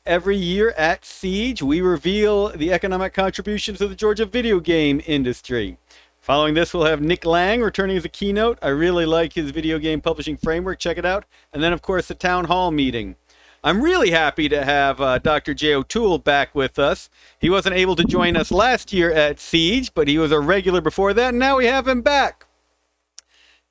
Every year at Siege, we reveal the economic contributions of the Georgia video game industry. Following this, we'll have Nick Lang returning as a keynote. I really like his video game publishing framework. Check it out. And then, of course, the town hall meeting. I'm really happy to have Dr. Jay O'Toole back with us. He wasn't able to join us last year at Siege, but he was a regular before that, and now we have him back.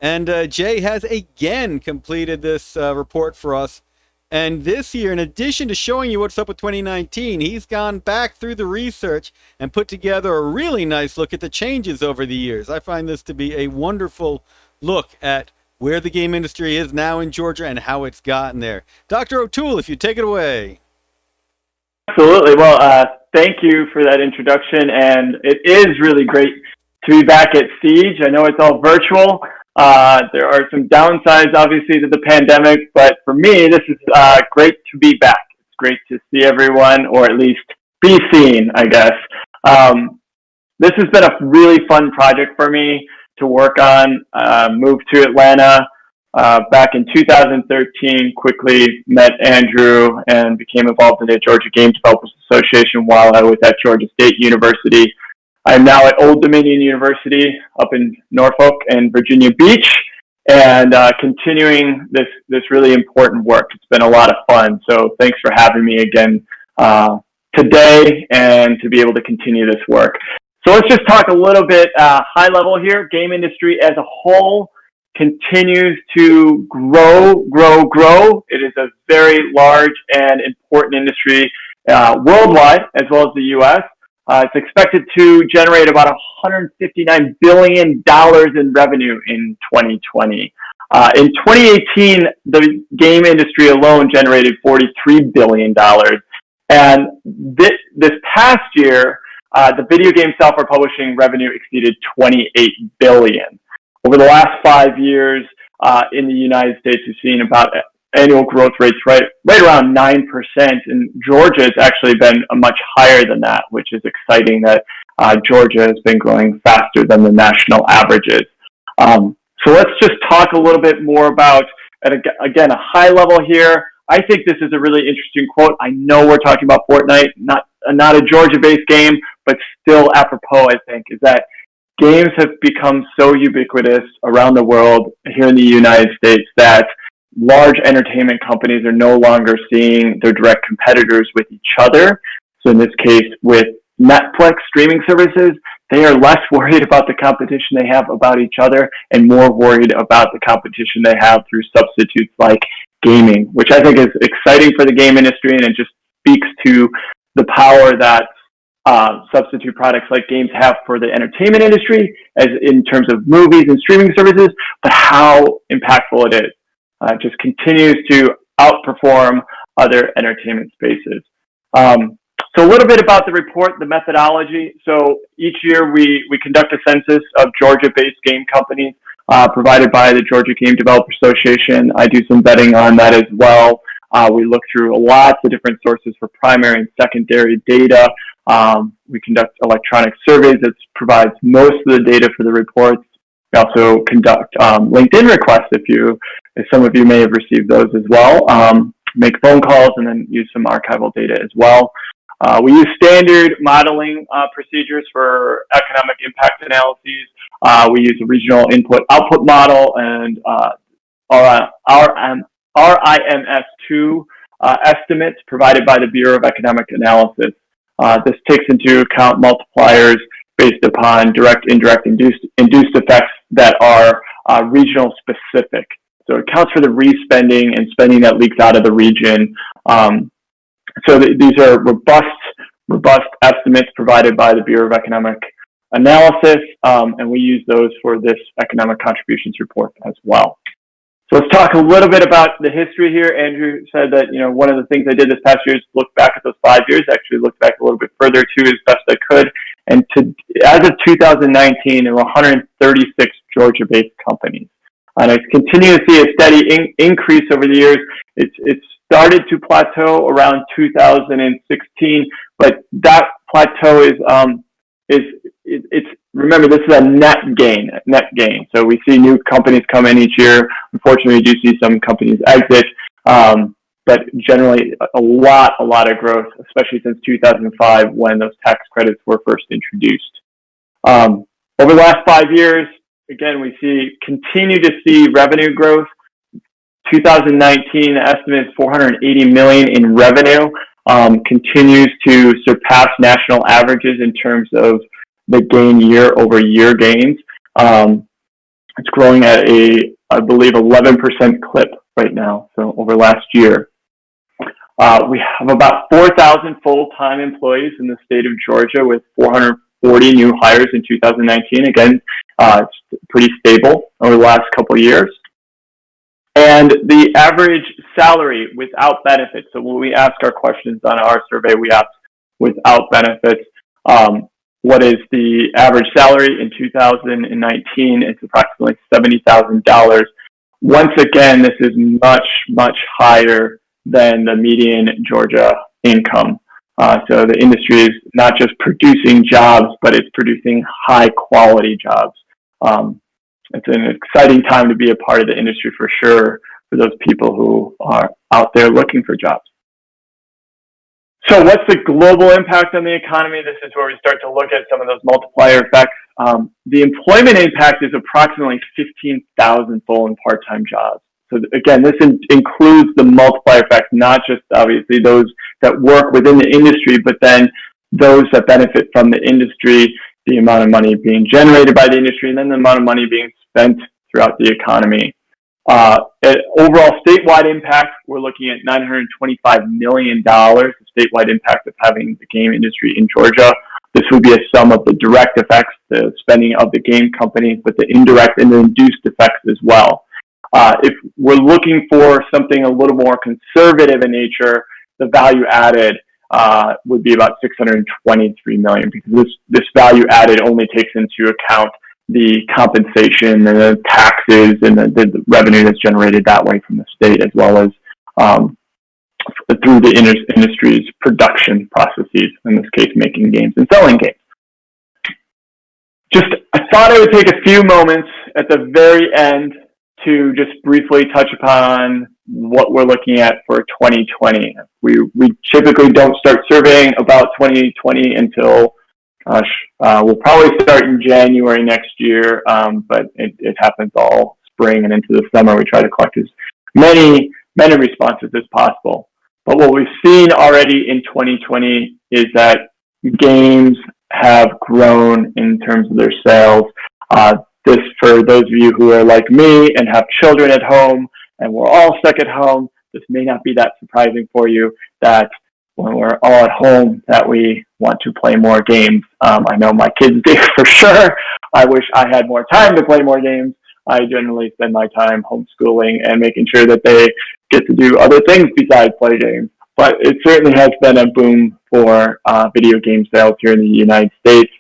And Jay has again completed this report for us. And this year, in addition to showing you what's up with 2019, he's gone back through the research and put together a really nice look at the changes over the years. I find this to be a wonderful look at where the game industry is now in Georgia and how it's gotten there. Dr. O'Toole, if you take it away. Absolutely. Well, thank you for that introduction. And it is really great to be back at Siege. I know it's all virtual. There are some downsides, obviously, to the pandemic, but for me, this is great to be back. It's great to see everyone, or at least be seen, I guess. This has been a really fun project for me to work on. Moved to Atlanta back in 2013, quickly met Andrew and became involved in the Georgia Game Developers Association while I was at Georgia State University. I'm now at Old Dominion University up in Norfolk and Virginia Beach, and continuing this really important work. It's been a lot of fun, so thanks for having me again today and to be able to continue this work. So let's just talk a little bit high level here. Game industry as a whole continues to grow. It is a very large and important industry worldwide as well as the U.S. It's expected to generate about $159 billion in revenue in 2020. In 2018, the game industry alone generated $43 billion. And this past year, the video game software publishing revenue exceeded $28 billion. Over the last 5 years in the United States, we've seen about annual growth rates right around 9%, and Georgia has actually been much higher than that, which is exciting that Georgia has been growing faster than the national averages. So let's just talk a little bit more about, again, a high level here. I think this is a really interesting quote. I know we're talking about Fortnite, not a Georgia-based game, but still apropos, I think, is that games have become so ubiquitous around the world, here in the United States, that large entertainment companies are no longer seeing their direct competitors with each other. So in this case, with Netflix streaming services, they are less worried about the competition they have about each other and more worried about the competition they have through substitutes like gaming, which I think is exciting for the game industry, and it just speaks to the power that substitute products like games have for the entertainment industry, as in terms of movies and streaming services, but how impactful it is. It just continues to outperform other entertainment spaces. So a little bit about the report, the methodology. So each year we conduct a census of Georgia-based game companies provided by the Georgia Game Developers Association. I do some vetting on that as well. We look through lots of different sources for primary and secondary data. We conduct electronic surveys that provides most of the data for the reports. We also conduct LinkedIn requests if some of you may have received those as well. Make phone calls and then use some archival data as well. We use standard modeling procedures for economic impact analyses. We use a regional input-output model and RIMS-2 estimates provided by the Bureau of Economic Analysis. This takes into account multipliers based upon direct, indirect, induced effects that are regional specific. So it counts for the respending and spending that leaks out of the region. So these are robust estimates provided by the Bureau of Economic Analysis, and we use those for this economic contributions report as well. So let's talk a little bit about the history here. Andrew said that, one of the things I did this past year is look back at those 5 years, actually look back a little bit further too as best I could. And as of 2019, there were 136 Georgia-based companies. And I continue to see a steady increase over the years. It started to plateau around 2016, but that plateau remember, this is a net gain. So we see new companies come in each year. Unfortunately, we do see some companies exit. but generally a lot of growth, especially since 2005 when those tax credits were first introduced. Over the last 5 years, again, we continue to see revenue growth. 2019 estimate is $480 million in revenue, continues to surpass national averages in terms of the gain year-over-year gains. It's growing at I believe, 11% clip right now, so over last year. We have about 4,000 full-time employees in the state of Georgia with 440 new hires in 2019. Again, it's pretty stable over the last couple of years. And the average salary without benefits, so when we ask our questions on our survey, we ask without benefits, what is the average salary in 2019? It's approximately $70,000. Once again, this is much higher than the median Georgia income. So the industry is not just producing jobs, but it's producing high quality jobs. It's an exciting time to be a part of the industry for sure for those people who are out there looking for jobs. So what's the global impact on the economy? This is where we start to look at some of those multiplier effects. The employment impact is approximately 15,000 full and part-time jobs. So again, this includes the multiplier effect, not just obviously those that work within the industry, but then those that benefit from the industry, the amount of money being generated by the industry, and then the amount of money being spent throughout the economy. Overall statewide impact, we're looking at $925 million, the statewide impact of having the game industry in Georgia. This would be a sum of the direct effects, the spending of the game companies, but the indirect and the induced effects as well. If we're looking for something a little more conservative in nature, the value added would be about $623 million, because this value added only takes into account the compensation and the taxes and the revenue that's generated that way from the state, as well as through the industry's production processes, in this case, making games and selling games. I thought I would take a few moments at the very end to just briefly touch upon what we're looking at for 2020. We typically don't start surveying about 2020 until, we'll probably start in January next year, but it happens all spring and into the summer. We try to collect as many responses as possible. But what we've seen already in 2020 is that games have grown in terms of their sales. This, for those of you who are like me and have children at home, and we're all stuck at home, this may not be that surprising for you that when we're all at home that we want to play more games. I know my kids do for sure. I wish I had more time to play more games. I generally spend my time homeschooling and making sure that they get to do other things besides play games. But it certainly has been a boom for video game sales here in the United States.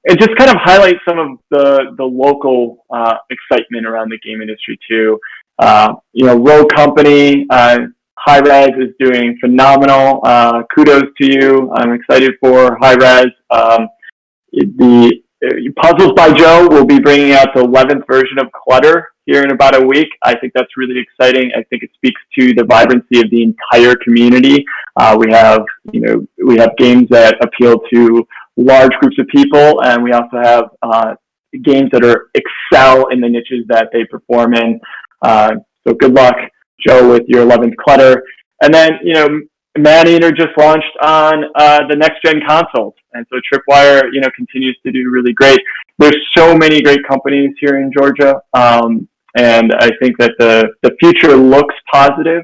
It just kind of highlights some of the local excitement around the game industry too. Rogue Company, Hi-Res is doing phenomenal. Kudos to you. I'm excited for Hi-Res. The Puzzles by Joe will be bringing out the 11th version of Clutter here in about a week. I think that's really exciting. I think it speaks to the vibrancy of the entire community. We have games that appeal to large groups of people, and we also have games that excel in the niches that they perform in. So good luck, Joe, with your 11th Clutter. And then, Maneater just launched on the next-gen consoles, and so Tripwire, continues to do really great. There's so many great companies here in Georgia, and I think that the future looks positive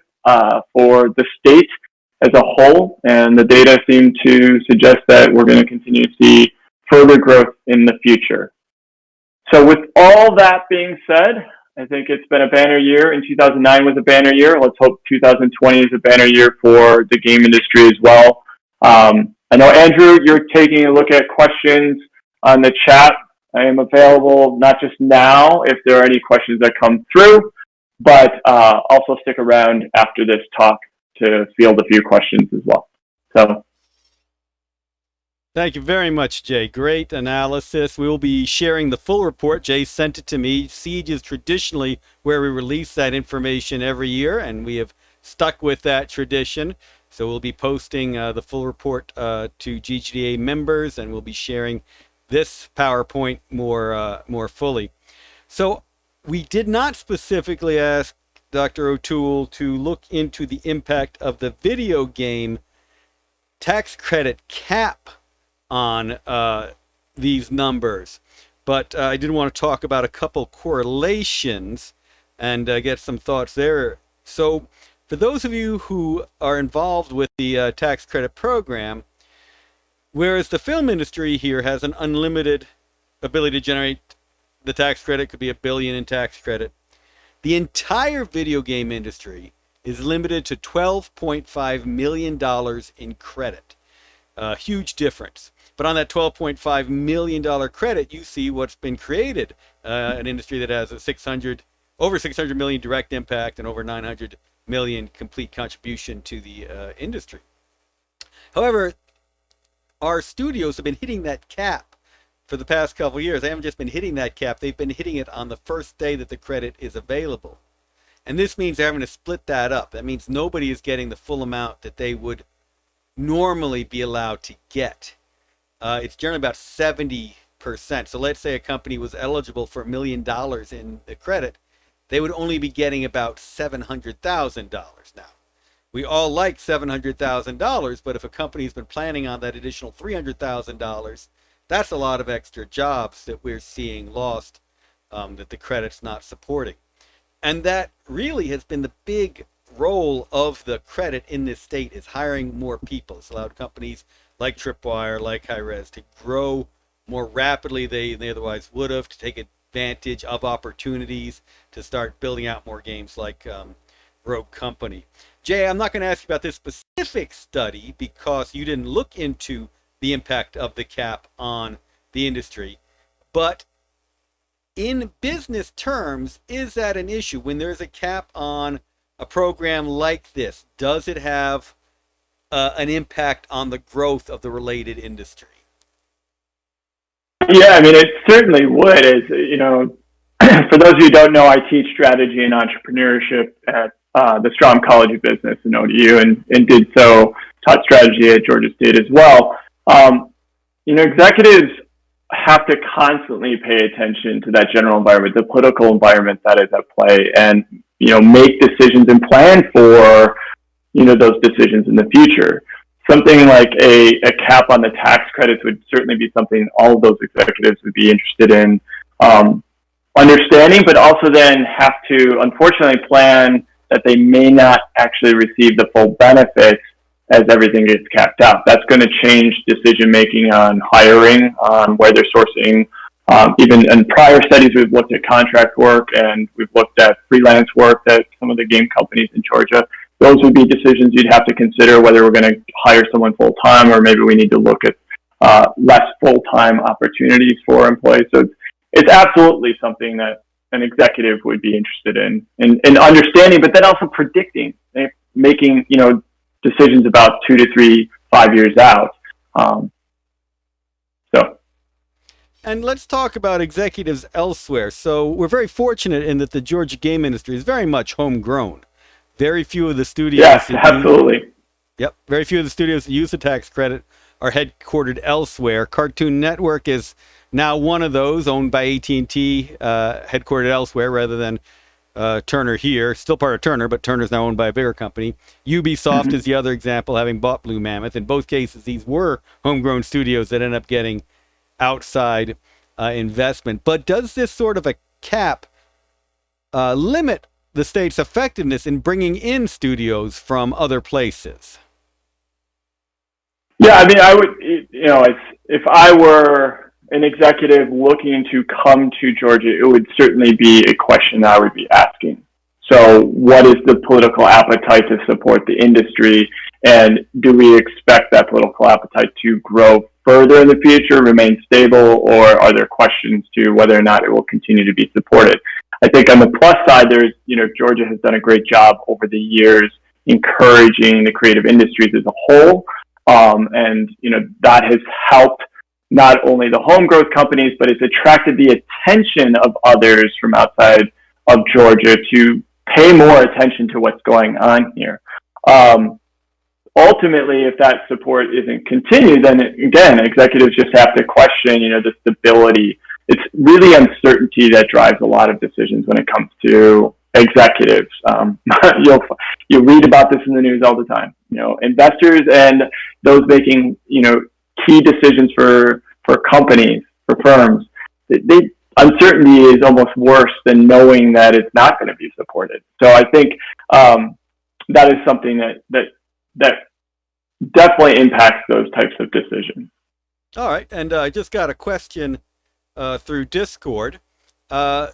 for the state as a whole, and the data seem to suggest that we're going to continue to see further growth in the future. So with all that being said, I think it's been a banner year, and 2009 was a banner year. Let's hope 2020 is a banner year for the game industry as well. I know, Andrew, you're taking a look at questions on the chat. I am available not just now if there are any questions that come through, but also stick around after this talk to field a few questions as well. So, thank you very much, Jay. Great analysis. We will be sharing the full report. Jay sent it to me. Siege is traditionally where we release that information every year, and we have stuck with that tradition. So we'll be posting the full report to GGDA members, and we'll be sharing this PowerPoint more fully. So we did not specifically ask Dr. O'Toole to look into the impact of the video game tax credit cap on these numbers, but I did want to talk about a couple correlations and get some thoughts there. So for those of you who are involved with the tax credit program, whereas the film industry here has an unlimited ability to generate the tax credit, could be $1 billion in tax credit, the entire video game industry is limited to $12.5 million in credit. Huge difference. But on that $12.5 million credit, you see what's been created. An industry that has over 600 million direct impact and over 900 million complete contribution to the industry. However, our studios have been hitting that cap for the past couple of years. They haven't just been hitting that cap, they've been hitting it on the first day that the credit is available. And this means they're having to split that up. That means nobody is getting the full amount that they would normally be allowed to get. It's generally about 70%. So let's say a company was eligible for $1 million in the credit, they would only be getting about $700,000 now. We all like $700,000, but if a company's been planning on that additional $300,000, that's a lot of extra jobs that we're seeing lost, that the credit's not supporting. And that really has been the big role of the credit in this state, is hiring more people. It's allowed companies like Tripwire, like Hi-Rez, to grow more rapidly than they otherwise would have, to take advantage of opportunities, to start building out more games like Rogue Company. Jay, I'm not going to ask you about this specific study because you didn't look into the impact of the cap on the industry, but in business terms, is that an issue? When there's a cap on a program like this, does it have an impact on the growth of the related industry? Yeah, I mean, it certainly would. As you know, for those of you who don't know, I teach strategy and entrepreneurship at the Strome College of Business in ODU, and did so, taught strategy at Georgia State as well. Executives have to constantly pay attention to that general environment, the political environment that is at play, and make decisions and plan for those decisions in the future. Something like a cap on the tax credits would certainly be something all of those executives would be interested in understanding, but also then have to unfortunately plan that they may not actually receive the full benefits as everything gets capped out. That's going to change decision making on hiring, on where they're sourcing. Even in prior studies, we've looked at contract work and we've looked at freelance work at some of the game companies in Georgia. Those would be decisions you'd have to consider, whether we're going to hire someone full time or maybe we need to look at less full time opportunities for employees. So it's absolutely something that an executive would be interested in understanding, but then also predicting, making decisions about 2 to 3, 5 years out. And let's talk about executives elsewhere. So we're very fortunate in that the Georgia game industry is very much homegrown. Very few of the studios. Yes, absolutely. Very few of the studios that use the tax credit are headquartered elsewhere. Cartoon Network is now one of those, owned by AT&T, headquartered elsewhere rather than Turner here. Still part of Turner, but Turner's now owned by a bigger company. Ubisoft is the other example, having bought Blue Mammoth. In both cases, these were homegrown studios that end up getting outside investment. But does this sort of a cap limit the state's effectiveness in bringing in studios from other places? Yeah, I mean, I would, if I were an executive looking to come to Georgia, it would certainly be a question I would be asking. So what is the political appetite to support the industry? And do we expect that political appetite to grow further in the future, remain stable, or are there questions to whether or not it will continue to be supported? I think on the plus side, Georgia has done a great job over the years encouraging the creative industries as a whole. And that has helped not only the home growth companies, but it's attracted the attention of others from outside of Georgia to pay more attention to what's going on here. Ultimately, if that support isn't continued, then again, executives just have to question, the stability. It's really uncertainty that drives a lot of decisions when it comes to executives. You'll read about this in the news all the time. Investors and those making, key decisions for companies, for firms, uncertainty is almost worse than knowing that it's not going to be supported. So I think that is something that definitely impacts those types of decisions. All right, and I just got a question through Discord. They're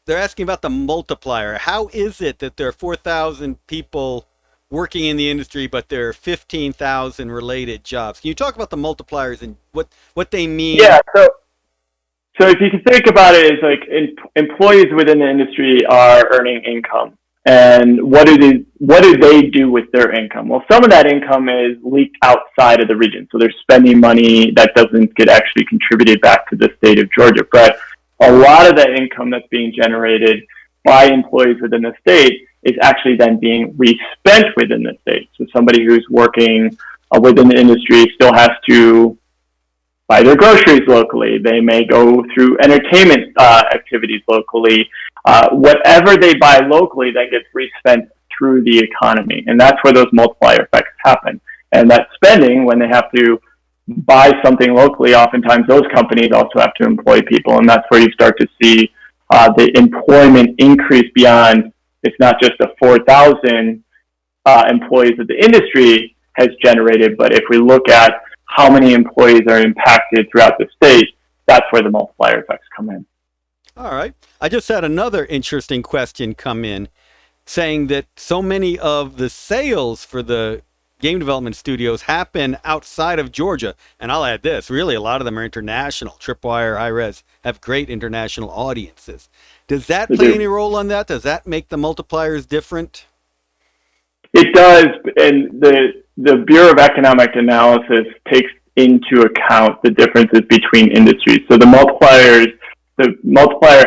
asking about the multiplier. How is it that there are 4,000 people working in the industry, but there are 15,000 related jobs? Can you talk about the multipliers and what they mean? Yeah, so if you can think about it, it's like employees within the industry are earning income. And what do they do with their income? Well, some of that income is leaked outside of the region. So they're spending money that doesn't get actually contributed back to the state of Georgia. But a lot of that income that's being generated by employees within the state is actually then being respent within the state. So somebody who's working within the industry still has to buy their groceries locally. They may go through entertainment activities locally. Whatever they buy locally then gets respent through the economy. And that's where those multiplier effects happen. And that spending, when they have to buy something locally, oftentimes those companies also have to employ people. And that's where you start to see the employment increase beyond, it's not just the 4,000 employees that the industry has generated, but if we look at how many employees are impacted throughout the state, that's where the multiplier effects come in. All right. I just had another interesting question come in saying that so many of the sales for the game development studios happen outside of Georgia. And I'll add this, really, a lot of them are international. Tripwire, Hi-Rez have great international audiences. Does that play any role on that? Does that make the multipliers different? It does. And the Bureau of Economic Analysis takes into account the differences between industries. So the multiplier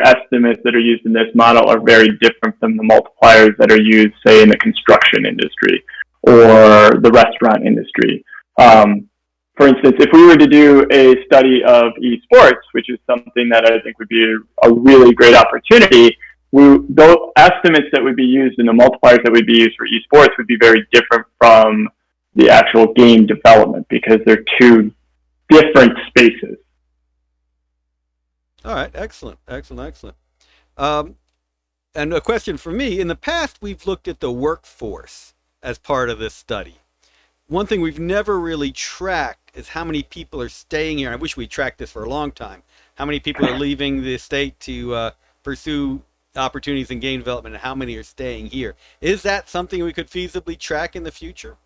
estimates that are used in this model are very different from the multipliers that are used, say, in the construction industry or the restaurant industry. For instance, if we were to do a study of esports, which is something that I think would be a really great opportunity, those estimates that would be used and the multipliers that would be used for esports would be very different from the actual game development because they're two different spaces. All right, excellent. And a question for me, in the past we've looked at the workforce as part of this study. One thing we've never really tracked is how many people are staying here. I wish we tracked this for a long time. How many people are leaving the state to pursue opportunities in game development and how many are staying here? Is that something we could feasibly track in the future?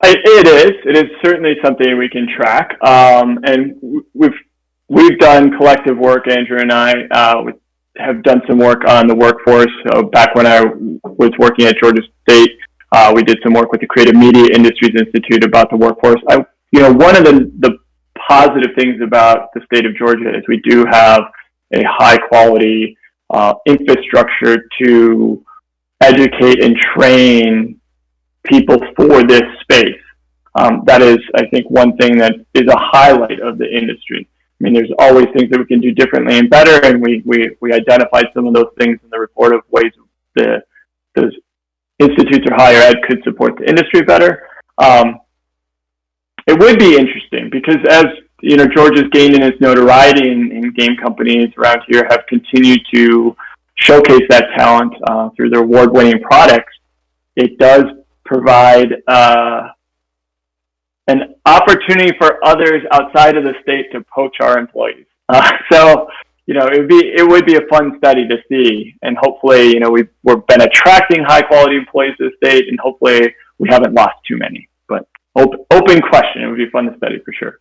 It is certainly something we can track. And we've done collective work, Andrew and I have done some work on the workforce. So back when I was working at Georgia State, we did some work with the Creative Media Industries Institute about the workforce. One of the positive things about the state of Georgia is we do have a high quality infrastructure to educate and train people for this space. That is, I think, one thing that is a highlight of the industry. I mean, there's always things that we can do differently and better, and we identified some of those things in the report of ways those institutes or higher ed could support the industry better. It would be interesting because as Georgia's gained in its notoriety and game companies around here have continued to showcase that talent through their award-winning products. It does provide an opportunity for others outside of the state to poach our employees. So it would be a fun study to see, and hopefully, we've been attracting high quality employees to the state, and hopefully we haven't lost too many. But open question. It would be fun to study for sure.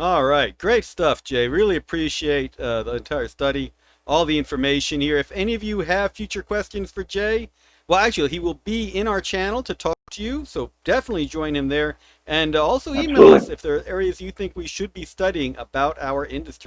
All right, great stuff, Jay. Really appreciate the entire study, all the information here. If any of you have future questions for Jay, well, actually, he will be in our channel to talk to you, so definitely join him there. And also email us if there are areas you think we should be studying about our industry.